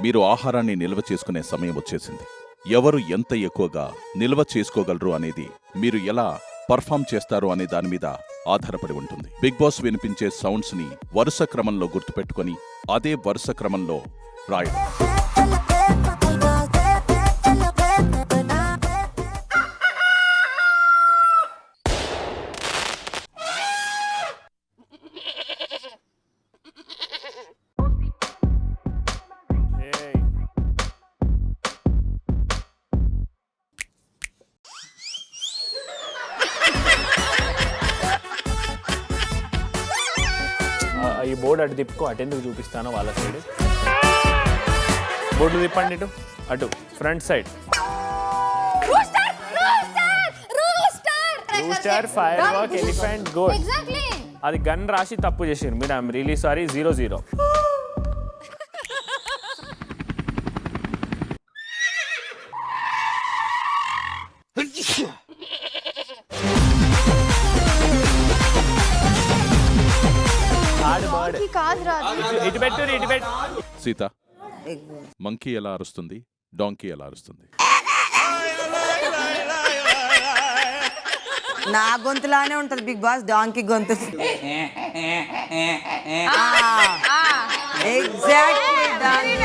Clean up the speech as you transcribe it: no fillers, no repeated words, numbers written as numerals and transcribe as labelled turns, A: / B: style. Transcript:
A: మీరు ఆహారాన్ని నిల్వ చేసుకునే సమయం వచ్చేసింది. ఎవరు ఎంత ఎక్కువగా నిల్వ చేసుకోగలరు అనేది మీరు ఎలా పర్ఫామ్ చేస్తారు అనే దాని మీద ఆధారపడి ఉంటుంది. బిగ్ బాస్ వినిపించే సౌండ్స్ ని వరుస క్రమంలో గుర్తుపెట్టుకొని అదే వరుస క్రమంలో రాయడం.
B: ఈ బోర్డు అటు తిప్పుకో, అటెందుకు చూపిస్తానో వాళ్ళ సైడ్. బోర్డు తిప్పండి ఇటు, అటు front side. Rooster, firework, elephant, goat. అది గన్ రాసి తప్పు చేసారు మీరు. I'm really sorry. 0-0. ఇటు పెట్టు, ఇటు పెట్టు.
A: సీత, మంకీ ఎలా అరుస్తుంది, డాంకీ ఎలా అరుస్తుంది?
C: నా గొంతులానే ఉంటది బిగ్ బాస్, డాంకీ గొంతు. Exactly donkey.